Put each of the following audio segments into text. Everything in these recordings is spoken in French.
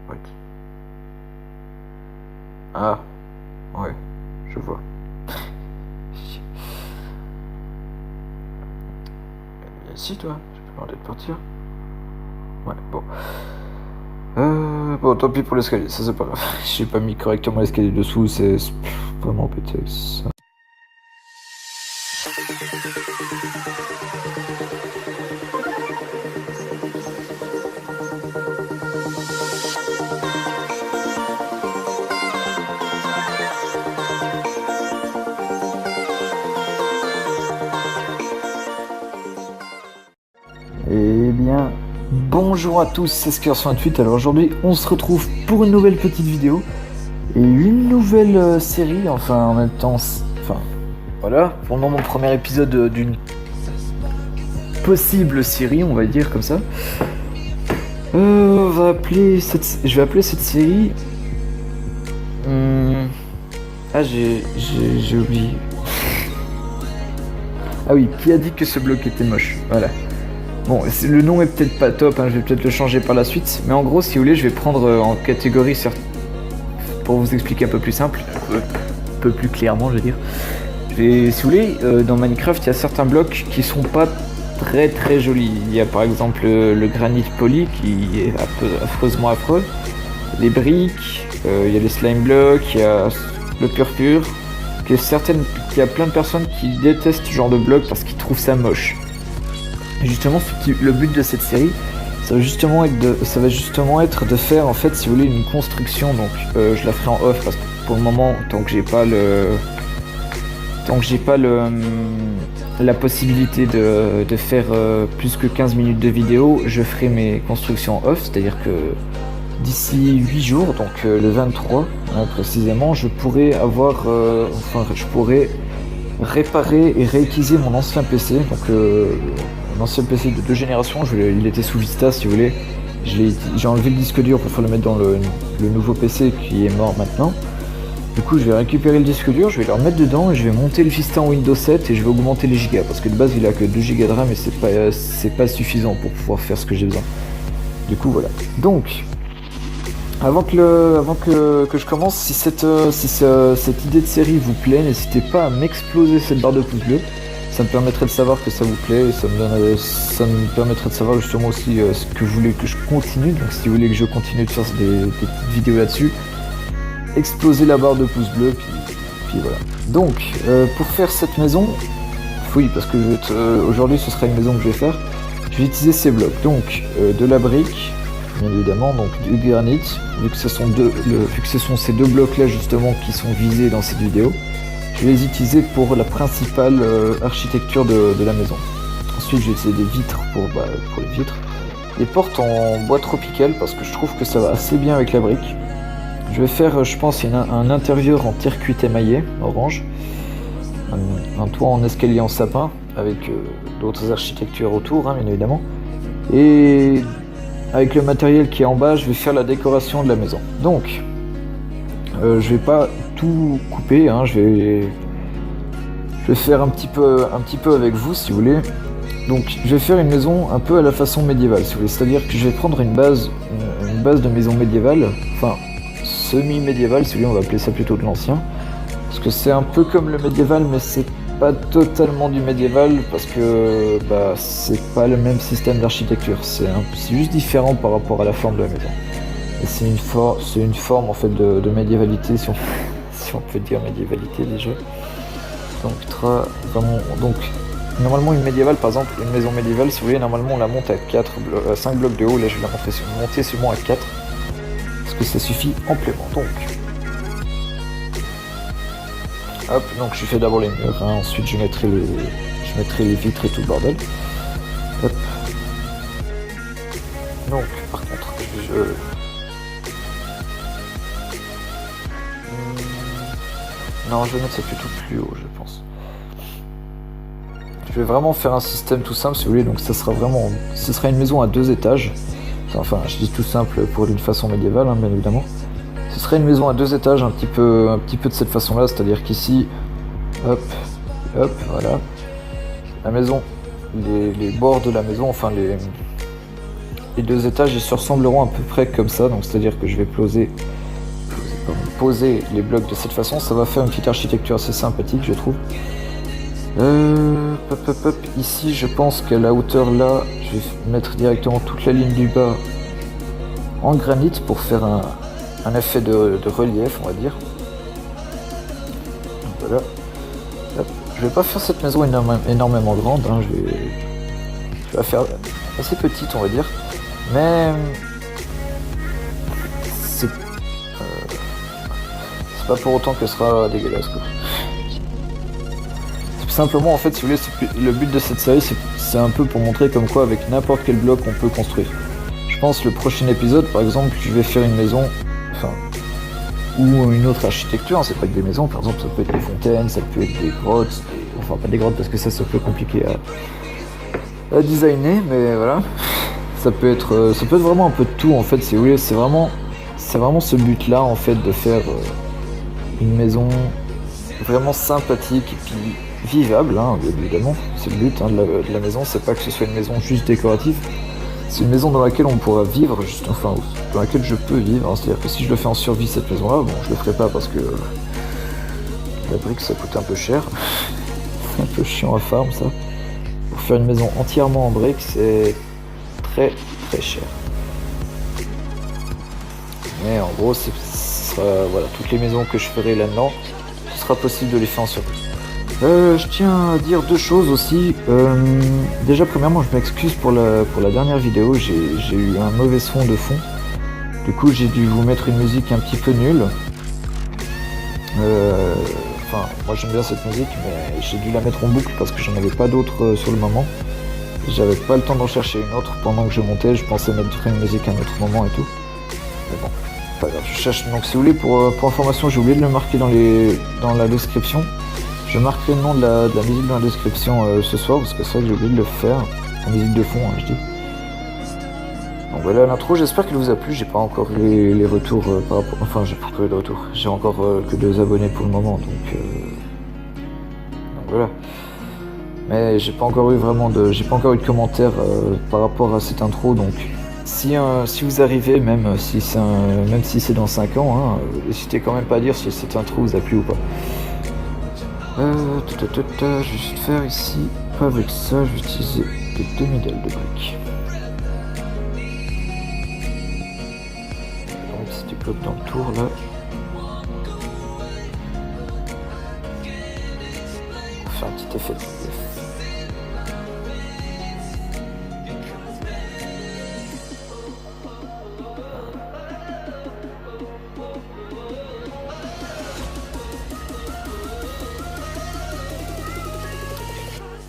briques. Ah, ouais, je vois. Viens ici, toi, je peux demander de partir. Ouais, bon. Bon, tant pis pour l'escalier, ça c'est pas grave. J'ai pas mis correctement l'escalier dessous, c'est vraiment pété ça. Eh bien, bonjour à tous, c'est Sker128. Alors aujourd'hui, on se retrouve pour une nouvelle petite vidéo et une nouvelle série. Enfin, en même temps, voilà, pour le moment, premier épisode d'une possible série, on va dire comme ça. Je vais appeler cette série. Ah, j'ai oublié. Ah oui, qui a dit que ce bloc était moche? Voilà. Bon, le nom est peut-être pas top, hein, je vais peut-être le changer par la suite, mais en gros, si vous voulez, je vais prendre en catégorie, pour vous expliquer un peu plus simple, un peu plus clairement, je veux dire. Si vous voulez, dans Minecraft, il y a certains blocs qui sont pas très très jolis. Il y a par exemple le granit poli qui est affreusement affreux, les briques, il y a les slime blocks, il y a le purpure, qu'il y a plein de personnes qui détestent ce genre de blocs parce qu'ils trouvent ça moche. Justement, le but de cette série, ça va justement être de faire, en fait, si vous voulez, une construction. Donc, je la ferai en off parce que pour le moment, tant que j'ai pas la possibilité de faire plus que 15 minutes de vidéo, je ferai mes constructions en off. C'est-à-dire que d'ici 8 jours, donc le 23 précisément, je pourrai réparer et réutiliser mon ancien PC. Donc un ancien PC de 2 générations, il était sous Vista si vous voulez. J'ai enlevé le disque dur pour le mettre dans le nouveau PC qui est mort maintenant. Du coup, je vais récupérer le disque dur, je vais le remettre dedans et je vais monter le Vista en Windows 7 et je vais augmenter les gigas parce que de base il a que 2 gigas de RAM et c'est pas suffisant pour pouvoir faire ce que j'ai besoin. Du coup, voilà. Donc, avant que je commence, si cette idée de série vous plaît, n'hésitez pas à m'exploser cette barre de pouce bleu. Ça me permettrait de savoir que ça vous plaît et ça me permettrait de savoir justement aussi ce que vous voulez que je continue. Donc si vous voulez que je continue de faire des petites vidéos là-dessus, explosez la barre de pouce bleu, puis voilà. Donc pour faire cette maison, oui, parce que aujourd'hui ce sera une maison que je vais faire, je vais utiliser ces blocs. Donc de la brique, bien évidemment, donc du granit, vu que ce sont ces deux blocs là justement qui sont visés dans cette vidéo. Je vais les utiliser pour la principale architecture de la maison. Ensuite, je vais utiliser des vitres pour les vitres. Des portes en bois tropical parce que je trouve que ça va assez bien avec la brique. Je vais faire, je pense, un intérieur en terre cuite émaillée, orange. Un toit en escalier en sapin avec d'autres architectures autour, hein, bien évidemment. Et avec le matériel qui est en bas, je vais faire la décoration de la maison. Donc, je vais pas tout couper, hein, je vais faire un petit peu avec vous si vous voulez. Donc je vais faire une maison un peu à la façon médiévale si vous voulez, c'est-à-dire que je vais prendre une base de maison médiévale, enfin semi-médiévale si vous voulez, on va appeler ça plutôt de l'ancien. Parce que c'est un peu comme le médiéval mais c'est pas totalement du médiéval parce que c'est pas le même système d'architecture, c'est juste différent par rapport à la forme de la maison. Et c'est une forme en fait de médiévalité si on peut dire médiévalité déjà. Donc normalement une médiévale, par exemple une maison médiévale si vous voulez, normalement on la monte à 5 blocs de haut. Là je vais la monter seulement à 4 parce que ça suffit amplement. Donc hop, donc je fais d'abord les murs, hein. Ensuite je mettrai les vitres et tout le bordel. Hop. Donc par contre non, je vais mettre ça plutôt plus haut, je pense. Je vais vraiment faire un système tout simple, si vous voulez. Donc, ce sera une maison à 2 étages. Enfin, je dis tout simple pour une façon médiévale, hein, bien évidemment. Ce serait une maison à 2 étages, un petit peu de cette façon-là, c'est-à-dire qu'ici, hop, voilà. La maison, les bords de la maison, enfin les 2 étages ils se ressembleront à peu près comme ça, donc c'est-à-dire que je vais poser les blocs de cette façon. Ça va faire une petite architecture assez sympathique, je trouve. Ici je pense qu'à la hauteur là, je vais mettre directement toute la ligne du bas en granit pour faire un effet de relief, on va dire. Donc, voilà. Hop. Je vais pas faire cette maison énormément grande, hein. Je vais la faire assez petite, on va dire, mais c'est pas pour autant que ce sera dégueulasse, quoi. Simplement, en fait, si vous voulez, le but de cette série, c'est un peu pour montrer comme quoi avec n'importe quel bloc on peut construire. Je pense le prochain épisode, par exemple, je vais faire une maison, enfin, ou une autre architecture, hein, c'est pas que des maisons, par exemple, ça peut être des fontaines, ça peut être des grottes, enfin pas des grottes parce que ça c'est un peu compliqué à designer, mais voilà. Ça peut être vraiment un peu de tout, en fait, si vous voulez, c'est vraiment ce but-là, en fait, de faire une maison vraiment sympathique et puis vivable, hein, évidemment. C'est le but, hein, de la maison, c'est pas que ce soit une maison juste décorative, c'est une maison dans laquelle on pourra vivre, enfin, dans laquelle je peux vivre, hein. C'est-à-dire que si je le fais en survie cette maison-là, bon, je le ferai pas parce que la brique ça coûte un peu cher, c'est un peu chiant à farm ça. Pour faire une maison entièrement en briques, c'est très très cher. Mais en gros, voilà, toutes les maisons que je ferai là-dedans, ce sera possible de les faire en survie. Je tiens à dire 2 choses aussi. Déjà, premièrement, je m'excuse pour la dernière vidéo. J'ai eu un mauvais son de fond. Du coup, j'ai dû vous mettre une musique un petit peu nulle. Enfin, moi j'aime bien cette musique, mais j'ai dû la mettre en boucle parce que j'en avais pas d'autres sur le moment. J'avais pas le temps d'en chercher une autre pendant que je montais. Je pensais mettre une musique à un autre moment et tout. Mais bon, pas grave. Je cherche. Donc, si vous voulez, pour information, j'ai oublié de le marquer dans la description. Je marquerai le nom de la musique dans la description ce soir, parce que c'est vrai que j'ai oublié de le faire. La musique de fond, hein, je dis. Donc voilà l'intro, j'espère qu'elle vous a plu. J'ai pas encore les retours par rapport... Enfin, j'ai pas eu de retours. J'ai encore que 2 abonnés pour le moment, donc voilà. Mais j'ai pas encore eu de commentaires par rapport à cette intro, donc si vous arrivez, même si c'est dans 5 ans, hein, n'hésitez quand même pas à dire si cette intro vous a plu ou pas. Je vais juste faire ici, pas avec ça, je vais utiliser des demi-dalles de briques. Donc si tu bloques dans le tour là. On fait un petit effet de relief.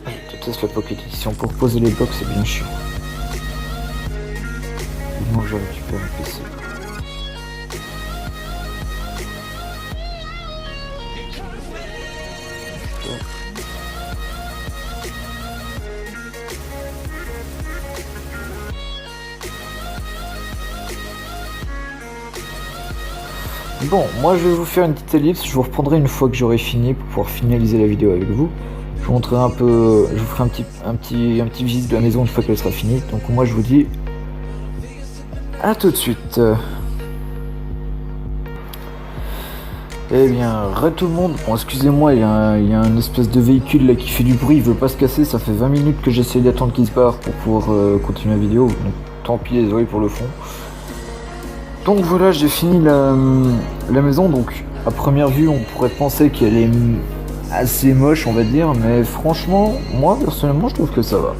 Je déteste la pocket edition, pour poser les blocs c'est bien chiant. Moi je récupère un PC. Bon, moi je vais vous faire une petite ellipse, je vous reprendrai une fois que j'aurai fini pour pouvoir finaliser la vidéo avec vous. Je vous montrerai un peu, je vous ferai un petit visite de la maison une fois qu'elle sera finie. Donc moi je vous dis à tout de suite. Eh bien, tout le monde, bon excusez-moi, il y a un espèce de véhicule là qui fait du bruit, il veut pas se casser, ça fait 20 minutes que j'essaie d'attendre qu'il se barre pour pouvoir continuer la vidéo, donc tant pis, désolé pour le fond. Donc voilà, j'ai fini la maison, donc à première vue on pourrait penser qu'elle est assez moche on va dire, mais franchement, moi personnellement je trouve que ça va.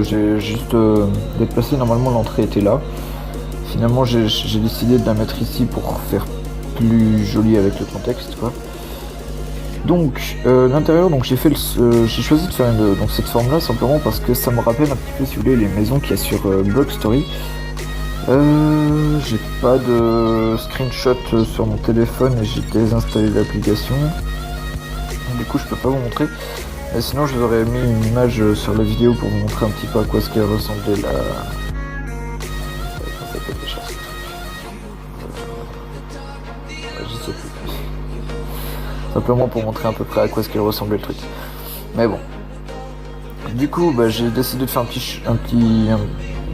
J'ai juste déplacé, normalement l'entrée était là. Finalement j'ai décidé de la mettre ici pour faire plus joli avec le contexte quoi. Donc l'intérieur, donc j'ai choisi de faire cette forme là simplement parce que ça me rappelle un petit peu si vous voulez les maisons qu'il y a sur Block Story. J'ai pas de screenshot sur mon téléphone et j'ai désinstallé l'application. Du coup je peux pas vous montrer. Mais sinon je vous aurais mis une image sur la vidéo pour vous montrer un petit peu à quoi ce qu'elle ressemblait la... Je sais plus. Simplement pour montrer à peu près à quoi ce qu'elle ressemblait le truc. Mais bon. Du coup j'ai décidé de faire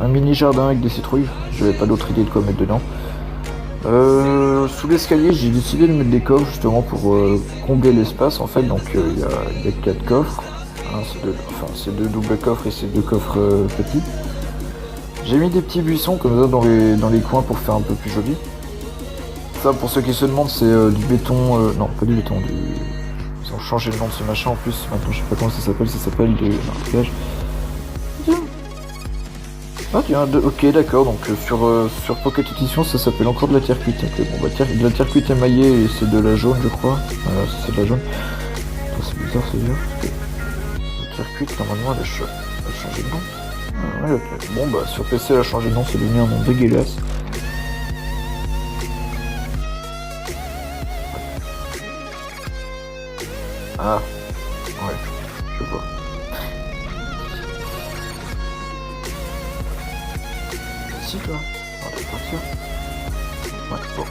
un mini jardin avec des citrouilles. J'avais pas d'autre idée de quoi mettre dedans. Sous l'escalier, j'ai décidé de mettre des coffres justement pour combler l'espace en fait. Donc il y a 4 coffres. Hein, c'est deux doubles coffres et c'est 2 coffres petits. J'ai mis des petits buissons comme ça dans les coins pour faire un peu plus joli. Ça, pour ceux qui se demandent, c'est du béton. Non, pas du béton. Ils ont changé le nom de ce machin en plus. Maintenant, je sais pas comment ça s'appelle. Ça s'appelle du marquage. Ah tiens, ok d'accord, donc sur Pocket Edition ça s'appelle encore de la terre cuite. Ok, bon, de la terre cuite émaillée et c'est de la jaune je crois. Voilà, c'est de la jaune. Attends, c'est bizarre c'est dur. Parce que la terre cuite normalement elle a changé de nom. Ah, ouais, ok. Bon bah sur PC elle a changé de nom, c'est devenu un nom dégueulasse. Ah ouais, je vois. Si toi, on va partir. Ouais, bon.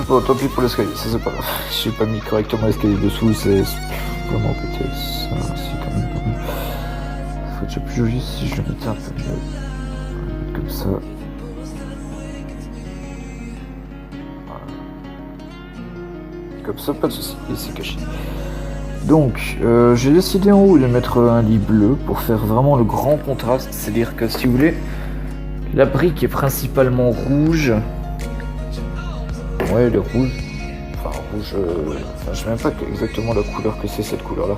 Bon, tant pis pour l'escalier, ça c'est pas grave. J'ai pas mis correctement l'escalier dessous, c'est vraiment pété. Ça, c'est quand même pas mal. Faut déjà plus joli si je le mettais un peu mieux. Comme ça. Voilà. Comme ça, pas de soucis, et c'est caché. Donc, j'ai décidé en haut de mettre un lit bleu pour faire vraiment le grand contraste. C'est-à-dire que si vous voulez, la brique est principalement rouge. Ouais, elle est rouge. Enfin, rouge. Enfin, je sais même pas exactement la couleur que c'est cette couleur-là.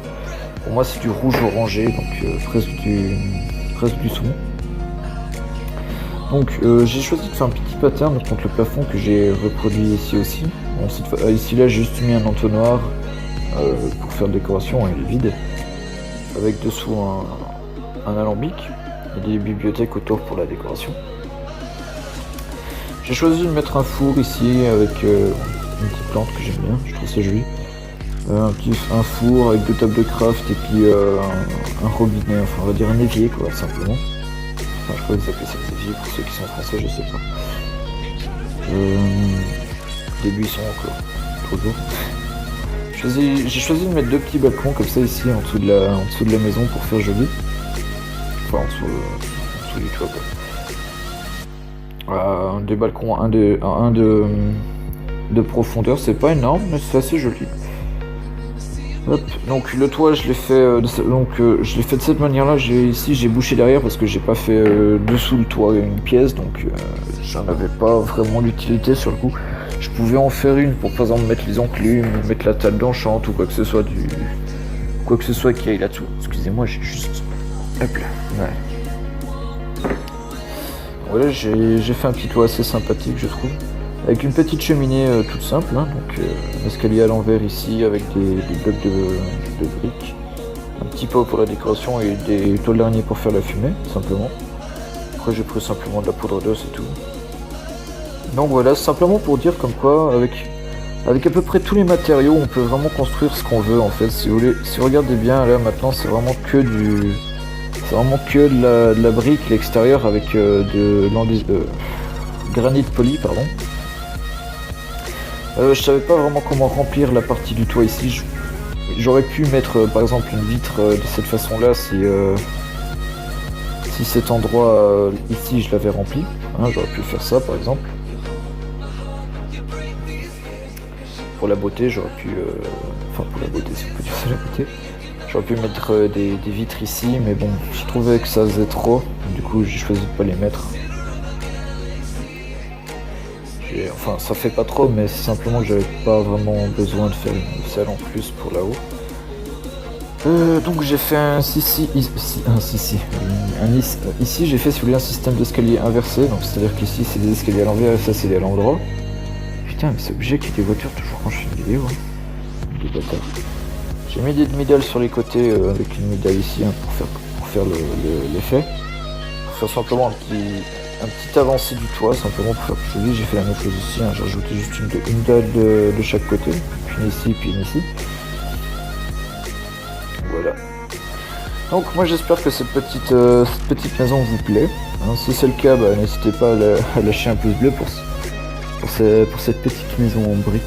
Pour moi, c'est du rouge orangé, donc presque du saumon. Donc, j'ai choisi de faire un petit pattern contre le plafond que j'ai reproduit ici aussi. Bon, ici, là, j'ai juste mis un entonnoir. Pour faire décoration, il est vide, avec dessous un alambic et des bibliothèques autour pour la décoration. J'ai choisi de mettre un four ici avec une petite plante que j'aime bien, je trouve ça joli. Un four avec 2 tables de craft et puis un robinet, enfin on va dire un évier quoi, simplement. Enfin je crois que vous appelez ça des éviers pour ceux qui sont français, je sais pas. Des buissons encore, trop beau. J'ai choisi de mettre 2 petits balcons comme ça ici en dessous de la maison pour faire joli. Enfin en dessous du toit quoi. Des balcons, un de profondeur, c'est pas énorme mais c'est assez joli. Hop, donc le toit je l'ai fait je l'ai fait de cette manière là. Ici j'ai bouché derrière parce que j'ai pas fait dessous le toit une pièce, donc j'en avais pas vraiment l'utilité sur le coup. Je pouvais en faire une pour par exemple mettre les enclumes, mettre la table d'enchant ou quoi que ce soit qui aille là-dessous. Excusez-moi, j'ai juste. Hop là. Ouais. Voilà, j'ai fait un petit toit assez sympathique je trouve. Avec une petite cheminée toute simple, hein, donc un escalier à l'envers ici avec des blocs de briques. Un petit pot pour la décoration et des tôles d'araignée pour faire la fumée, simplement. Après j'ai pris simplement de la poudre d'os et tout. Donc voilà, simplement pour dire comme quoi, avec à peu près tous les matériaux, on peut vraiment construire ce qu'on veut en fait. Si vous regardez bien, là maintenant c'est vraiment que de la brique, l'extérieur avec de granit poli, pardon. Je savais pas vraiment comment remplir la partie du toit ici. J'aurais pu mettre par exemple une vitre de cette façon-là si cet endroit ici je l'avais rempli. Hein, j'aurais pu faire ça par exemple. Pour la beauté, j'aurais pu... Enfin, pour la beauté, si on peut dire ça, la beauté. J'aurais pu mettre des vitres ici, mais bon, je trouvais que ça faisait trop. Du coup, j'ai choisi de pas les mettre. Enfin, ça fait pas trop, mais c'est simplement que j'avais pas vraiment besoin de faire une salle en plus pour là-haut. Donc j'ai fait ici j'ai fait si vous voulez un système d'escalier inversé, donc c'est-à-dire qu'ici c'est des escaliers à l'envers et ça c'est à l'endroit. Putain, mais c'est obligé qu'il y ait des voitures toujours quand je fais une vidéo. Hein. Des bâtards. J'ai mis des demi-dalles sur les côtés avec une demi-dalle ici hein, pour faire l'effet. Pour faire simplement un petit avancé du toit, simplement pour faire plus joli. J'ai fait la même chose ici, hein. J'ai rajouté juste une dalle de chaque côté. Puis une ici, puis une ici. Voilà. Donc moi j'espère que cette petite maison vous plaît. Hein, si c'est le cas, bah, n'hésitez pas à lâcher un pouce bleu pour cette petite maison en briques.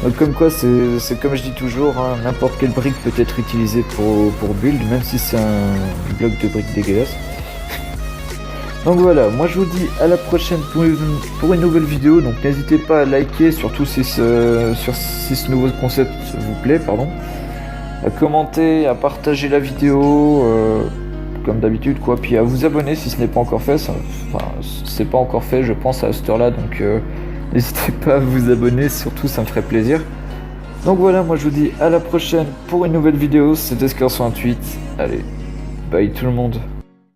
Donc comme quoi c'est comme je dis toujours, hein, n'importe quelle brique peut être utilisée pour build, même si c'est un bloc de briques dégueulasse. Donc voilà, moi je vous dis à la prochaine pour une nouvelle vidéo. Donc n'hésitez pas à liker, surtout si ce nouveau concept vous plaît, pardon. À commenter, à partager la vidéo, comme d'habitude quoi. Puis à vous abonner si ce n'est pas encore fait. C'est pas encore fait, je pense à cette heure-là. Donc n'hésitez pas à vous abonner, surtout ça me ferait plaisir. Donc voilà, moi je vous dis à la prochaine pour une nouvelle vidéo. C'était Scar128. Allez, bye tout le monde.